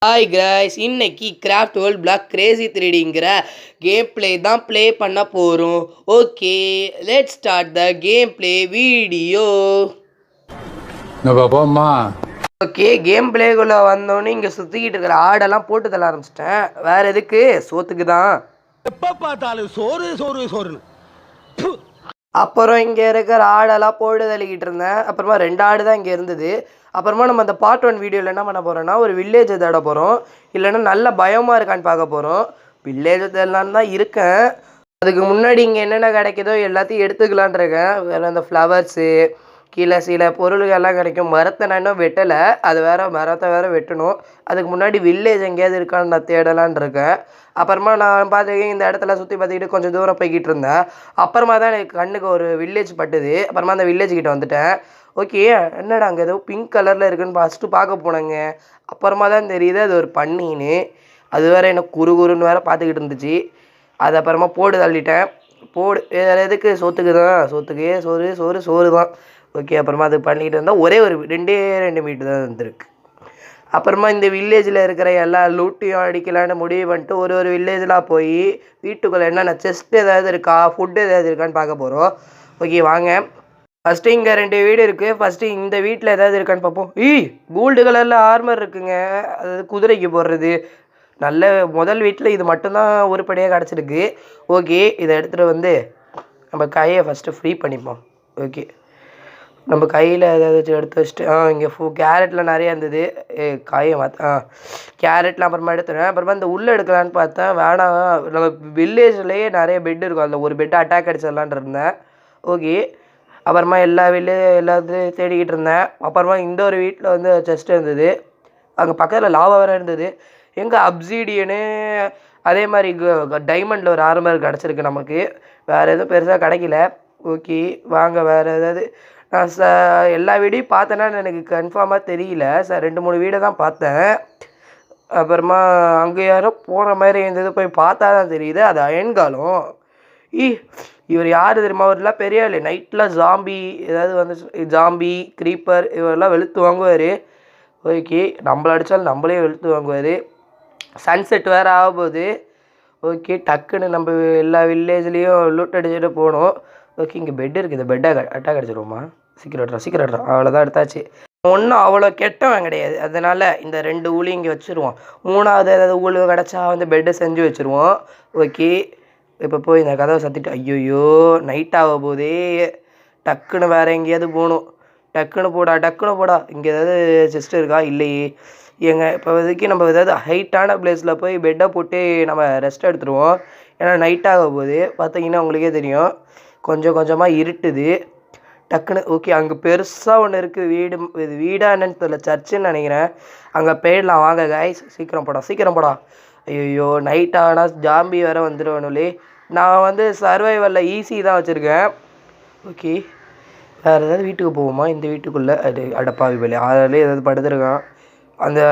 Hi guys, இன்னைக்கு craft world block crazy 3Dங்கிற game play தான் ப்ளே பண்ண போகிறோம். Okay, let's start the game play video. Okay, game பிளேக்குள்ளே வந்தோடனே இங்கே சுற்றிக்கிட்டு இருக்கிற ஆடெல்லாம் போட்டு தள்ள ஆரம்பிச்சிட்டேன். வேறு எதுக்கு? சோத்துக்கு தான். எப்போ பார்த்தாலும் சோறு சோறு சோறுன்னு. அப்புறம் இங்கே இருக்கிற ஆடெல்லாம் போட்டு தள்ளிக்கிட்டு இருந்தேன். அப்புறமா 2 ஆடு தான் இங்கே இருந்தது. அப்புறமா நம்ம அந்த பார்ட் 1 வீடியோவில் என்ன பண்ண போகிறோம்னா, ஒரு வில்லேஜை தேட போகிறோம். இல்லைன்னா நல்ல பயமாக இருக்கான்னு பார்க்க போகிறோம். வில்லேஜை தேடலான்னு தான் இருக்கேன். அதுக்கு முன்னாடி இங்கே என்னென்ன கிடைக்குதோ எல்லாத்தையும் எடுத்துக்கலான் இருக்கேன். வேறு அந்த ஃப்ளவர்ஸு, கீழே சில பொருள்கள்லாம் கிடைக்கும். மரத்தை நான் இன்னும் வெட்டலை, அது வேறு மரத்தை வேறு வெட்டணும். அதுக்கு முன்னாடி வில்லேஜ் எங்கேயாவது இருக்கான்னு நான் தேடலான் இருக்கேன். அப்புறமா நான் பார்த்துக்கிட்டு இந்த இடத்துல சுற்றி பார்த்துக்கிட்டு கொஞ்சம் தூரம் போய்கிட்டு இருந்தேன். அப்புறமா தான் எனக்கு கண்ணுக்கு ஒரு வில்லேஜ் பட்டுது. அப்புறமா அந்த வில்லேஜ்கிட்ட வந்துட்டேன். ஓகே, என்னடா அங்கே ஏதோ பிங்க் கலரில் இருக்குதுன்னு ஃபஸ்ட்டு பார்க்க போனேங்க. அப்புறமா தான் தெரியுது அது ஒரு பன்னின்னு. அது வேறு எனக்கு குறுன்னு வேறு பார்த்துக்கிட்டு இருந்துச்சு. அது அப்புறமா போடு தள்ளிட்டேன். போடு வேறு எதுக்கு? சோத்துக்கு தான். சோத்துக்கு சோறு தான். ஓகே, அப்புறமா அது பண்ணிக்கிட்டு இருந்தால் ஒரே ஒரு 2 மீட்டு தான் வந்துருக்கு. அப்புறமா இந்த வில்லேஜில் இருக்கிற எல்லா லூட்டையும் அடிக்கலான்னு முடிவு பண்ணிட்டு ஒரு வில்லேஜில் போய் வீட்டுக்குள்ளே என்னென்ன செஸ்ட் ஏதாவது இருக்கா, ஃபுட்டு ஏதாவது இருக்கான்னு பார்க்க போகிறோம். ஓகே வாங்க. ஃபஸ்ட்டு இங்கே 2 வீடு இருக்குது. ஃபஸ்ட்டு இந்த வீட்டில் ஏதாவது இருக்கான்னு பார்ப்போம். கோல்டு கலரில் ஆர்மர் இருக்குங்க, அதாவது குதிரைக்கு போடுறது. நல்ல முதல் வீட்டில் இது மட்டும்தான் உருப்படியாக கிடச்சிருக்கு. ஓகே, இதை எடுத்துகிட்டு வந்து நம்ம கையை ஃபஸ்ட்டு ஃப்ரீ பண்ணிப்போம். ஓகே, நம்ம கையில் ஏதாவது எடுத்து வச்சுட்டு இங்கே கேரட்டில் நிறையா இருந்தது. காயை கேரட்லாம் அப்புறமா எடுத்துடுவேன். அப்புறமா இந்த உள்ளே எடுக்கலான்னு பார்த்தேன், வேணாம். நம்ம வில்லேஜ்லேயே நிறைய பெட் இருக்கும், அதில் ஒரு பெட்டு அட்டாக் அடிச்சிடலான் இருந்தேன். ஓகே, அப்புறமா எல்லாத்தையும் தேடிக்கிட்டு இருந்தேன். அப்புறமா இந்த ஒரு வீட்டில் வந்து செஸ்ட் இருந்தது. அங்கே பக்கத்தில் லாவா வேறு இருந்தது. எங்கே அப்சீடியனு அதே மாதிரி டைமண்டில் ஒரு ஆர்மர் கிடச்சிருக்கு நமக்கு. வேறு எதுவும் பெருசாக கிடைக்கல. ஓகே வாங்க, வேறு ஏதாவது. நான் எல்லா வீடையும் பார்த்தேன்னா எனக்கு கன்ஃபார்மாக தெரியல. 2-3 வீடை தான் பார்த்தேன். அப்புறமா அங்கே யாரோ போன மாதிரி இருந்தது, போய் பார்த்தா தான் தெரியுது அது அயன்காலம். இவர் யார் தெரியுமா? அவர்லாம் பெரிய இல்லை. நைட்டில் ஜாம்பி ஏதாவது வந்து ஜாம்பி க்ரீப்பர் இவரெல்லாம் வெளுத்து வாங்குவார். ஓகே, நம்மளை அடித்தாலும் நம்மளே வெளுத்து வாங்குவார். சன்செட் வேறு ஆக போகுது. ஓகே, டக்குன்னு நம்ம எல்லா வில்லேஜ்லேயும் லூட் அடிச்சுட்டு போகணும். ஓகே, இங்கே பெட் இருக்குது. இந்த பெட்டை அட்டாக் அடிச்சிடுவோமா? சீக்கிரம் அவ்வளோதான் எடுத்தாச்சு. ஒன்றும் அவ்வளோ கெட்டவன் கிடையாது, அதனால் இந்த 2 ஊழியும் இங்கே வச்சுருவோம். 3ஆவது ஏதாவது ஊழல் கிடச்சா வந்து பெட்டை செஞ்சு வச்சுருவோம். ஓகே, இப்போ போய் இந்த கதவை சத்திட்டு, ஐயோயோ நைட் ஆக போதே. டக்குன்னு வேறு எங்கேயாவது போகணும். டக்குன்னு போடா. இங்கே ஏதாவது செஸ்ட் இருக்கா? இல்லையே. இப்போதைக்கு நம்ம ஏதாவது ஹைட்டான பிளேஸில் போய் பெட்டை போட்டு நம்ம ரெஸ்ட் எடுத்துருவோம். ஏன்னா நைட் ஆக போகுது. பார்த்தீங்கன்னா உங்களுக்கே தெரியும், கொஞ்சம் கொஞ்சமாக இருட்டுது. டக்குன்னு ஓகே, அங்கே பெருசாக ஒன்று இருக்குது. இது வீடா என்னன்னு தெரியல, சர்ச்சுன்னு நினைக்கிறேன். அங்கே போயிடலாம் வாங்க கைஸ். சீக்கிரம் போடா. ஐயோ, நைட் ஆனால் ஜாம்பி வேறு வந்துடுவேனுலே. நான் வந்து சர்வைவலில் ஈஸி தான் வச்சுருக்கேன். ஓகே, வேறு ஏதாவது வீட்டுக்கு போவோமா? இந்த வீட்டுக்குள்ளே அடப்பாவி வேலை அதில் ஏதாவது படுத்துருக்கான்.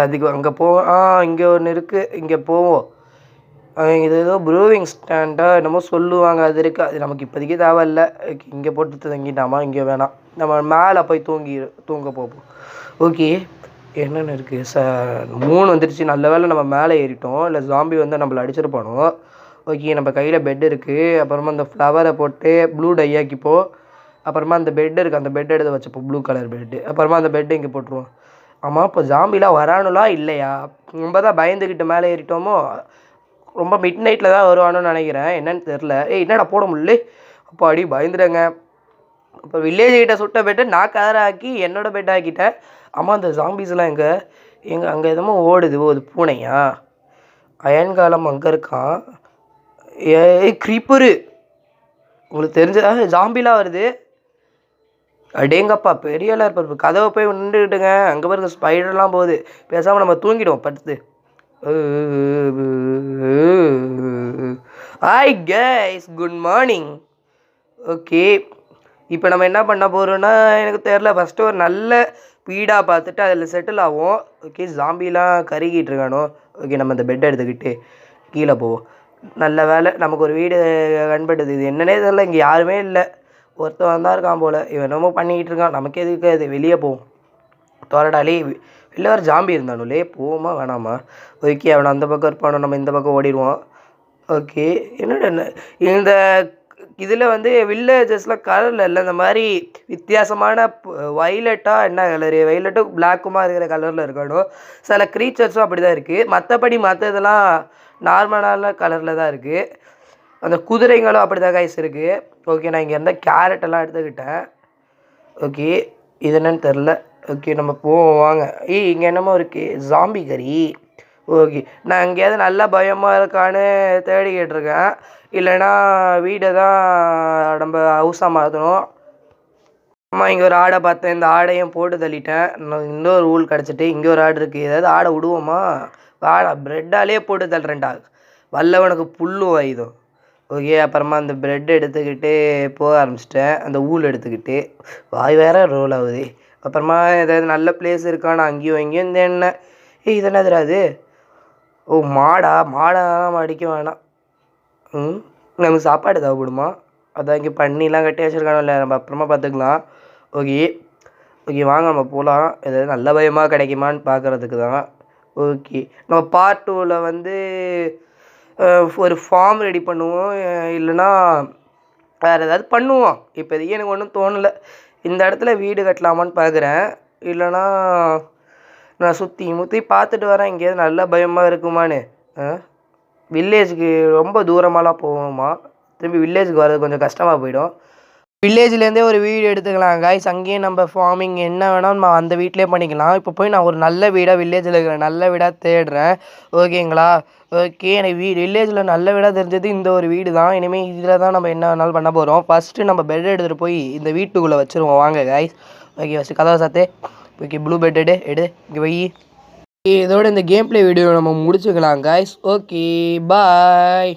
அதுக்கு அங்கே போவோம். இங்கே ஒன்று இருக்குது, இங்கே போவோம். இது ஏதோ ப்ரூவிங் ஸ்டாண்டாக என்னமோ சொல்லுவாங்க, அது இருக்குது. அது நமக்கு இப்போதைக்கு தேவையில்லை. இங்கே போட்டு தங்கிட்டாமா? இங்கே வேணாம், நம்ம மேலே போய் தூங்க போவோம். ஓகே, என்னென்ன இருக்குது? 3 வந்துடுச்சு. நல்ல வேலை நம்ம மேலே ஏறிட்டோம், இல்லை ஜாம்பி வந்து நம்மளை அடிச்சிருப்பானோ. ஓகே, நம்ம கையில் பெட் இருக்குது. அப்புறமா அந்த ஃப்ளவரை போட்டு ப்ளூ டை ஆக்கிப்போம். அப்புறமா அந்த பெட் இருக்குது, அந்த பெட் எடுத்து வச்சுப்போம், ப்ளூ கலர் பெட்டு. அப்புறமா அந்த பெட்டை இங்கே போட்டுருவோம். ஆமாம், இப்போ ஜாம்பிலாம் வரானுலா இல்லையா? ரொம்ப தான் பயந்துக்கிட்டு மேலே ஏறிட்டோமோ. ரொம்ப மிட் நைட்டில் தான் வருவானு நினைக்கிறேன், என்னன்னு தெரில. என்னடா போட முடியல. அப்போ அடி பயந்துடுங்க. இப்போ வில்லேஜ்கிட்ட சுட்ட பெட்டு நான் கதராக்கி என்னோடய பெட் ஆக்கிட்டேன். ஆமாம், அந்த ஜாம்பிஸ்லாம் எங்கே அங்கே எதுமோ ஓடுது. அது பூனையா? அயன்காலம் அங்கே இருக்கான். க்ரீப்பரு உங்களுக்கு தெரிஞ்சதா? ஜாம்பிலாம் வருது. அடேங்கப்பா, பெரிய இருப்பார். கதவை போய் நின்றுக்கிட்டுங்க. அங்கே பாருங்க, ஸ்பைடர்லாம் போகுது. பேசாமல் நம்ம தூங்கிடுவோம் படுத்து. Hi guys, good morning. Okay, இப்போ நம்ம என்ன பண்ண போகிறோன்னா எனக்கு தெரில. ஃபஸ்ட்டு ஒரு நல்ல வீடாக பார்த்துட்டு அதில் செட்டில் ஆகும். ஓகே, ஜாம்பிலாம் கருகிட்டு இருக்கானோ. ஓகே, நம்ம இந்த பெட்டை எடுத்துக்கிட்டு கீழே போவோம். நல்ல வேலை நமக்கு ஒரு வீடு கண்பட்டுது. இது என்னன்னே தெரில, இங்கே யாருமே இல்லை. ஒருத்தன் தான் இருக்கான் போல். இவன் என்னமோ பண்ணிக்கிட்டு இருக்கான். நமக்கு எதுக்கு அது? வெளியே போவோம். தோரடாலே இல்லை வேறு ஜாம்பி இருந்தானுலே போமா வேணாமா? ஓகே அவனை அந்த பக்கம் இருப்பானோ, நம்ம இந்த பக்கம் ஓடிடுவோம். ஓகே என்னடா இந்த இதில் வந்து வில்லேஜஸ்லாம் கலரில் இல்லை, இந்த மாதிரி வித்தியாசமான வைலட்டாக என்ன கலரு வைலட்டும் பிளாக்குமாக இருக்கிற கலரில் இருக்கணும். சில க்ரீச்சர்ஸும் அப்படி தான் இருக்குது. மற்றபடி மற்ற இதெல்லாம் நார்மலான கலரில் தான் இருக்குது. அந்த குதிரைங்களும் அப்படி தான் கைஸ் இருக்குது. ஓகே நான் இங்கே இருந்தால் கேரட்டெல்லாம் எடுத்துக்கிட்டேன். ஓகே இது என்னன்னு தெரில. ஓகே நம்ம போவோம் வாங்க. இங்கே என்னமோ இருக்குது ஜாம்பி கறி. ஓகே நான் எங்கேயாவது நல்லா பயமாக இருக்கான்னு தேடிக்கிட்டு இருக்கேன். இல்லைன்னா வீடை தான் நம்ம ஹவுஸாக மாற்றணும். ஆமாம் இங்கே ஒரு ஆடை பார்த்தேன், இந்த ஆடையும் போட்டு தள்ளிட்டேன். இன்னொரு ரூல் கிடச்சிட்டு இங்கே ஒரு ஆடு இருக்குது. ஏதாவது ஆடை விடுவோமா? வாடா ப்ரெட்டாலே போட்டு தள்ளுறேன்டா, வல்லவனுக்கு புல்லும் வாயுதும். ஓகே அப்புறமா அந்த ப்ரெட் எடுத்துக்கிட்டு போக ஆரம்பிச்சிட்டேன், அந்த ஊல் எடுத்துக்கிட்டு. வாய் வேற ரோல் ஆகுது. அப்புறமா ஏதாவது நல்ல பிளேஸ் இருக்கான்னு அங்கேயும் இங்கேயும் இந்த என்ன இது என்ன தெரியாது. ஓ மாடெல்லாம் அடிக்க வேணாம். நமக்கு சாப்பாடு தேவைப்படுமா? அதான் இங்கே பண்ணிலாம் கட்டி வச்சுருக்கானோ, நம்ம அப்புறமா பார்த்துக்கலாம். ஓகே ஓகே வாங்க நம்ம போகலாம். ஏதாவது நல்ல பயமாக கிடைக்குமான்னு பார்க்குறதுக்கு தான். ஓகே நம்ம பார்ட் 2ல் வந்து ஒரு ஃபார்ம் ரெடி பண்ணுவோம், இல்லைன்னா வேறு ஏதாவது பண்ணுவோம். இப்போதைக்கு எனக்கு ஒன்றும் தோணலை. இந்த இடத்துல வீடு கட்டலாமான்னு பார்க்குறேன். இல்லைன்னா நான் சுற்றி முற்றி பார்த்துட்டு வரேன், எங்கேயாவது நல்ல பயமாக இருக்குமான்னு. வில்லேஜுக்கு ரொம்ப தூரமாலாம் போகணுமா? திரும்பி வில்லேஜுக்கு வர்றது கொஞ்சம் கஷ்டமாக போயிடும். வில்லேஜ்லேருந்தே ஒரு வீடு எடுத்துக்கலாம் காய்ஸ். அங்கேயே நம்ம ஃபார்மிங் என்ன வேணால் நம்ம அந்த வீட்டிலே பண்ணிக்கலாம். இப்போ போய் நான் ஒரு நல்ல வீடாக வில்லேஜில் இருக்கிற நல்ல வீடாக தேடுறேன். ஓகேங்களா? ஓகே எனக்கு வில்லேஜில் நல்ல வீடாக தெரிஞ்சது இந்த ஒரு வீடு தான். இனிமேல் இதில் தான் நம்ம என்ன வேணாலும் பண்ண போகிறோம். ஃபஸ்ட்டு நம்ம பெட் எடுத்துகிட்டு போய் இந்த வீட்டுக்குள்ளே வச்சுருவோம் வாங்க காய்ஸ். ஓகே ஃபஸ்ட்டு கதவை சாத்து. ஓகே ப்ளூ பெட் எடு இங்கே வை. இதோட இந்த கேம் பிளே வீடியோ நம்ம முடிச்சுக்கலாம் காய்ஸ். Okay bye.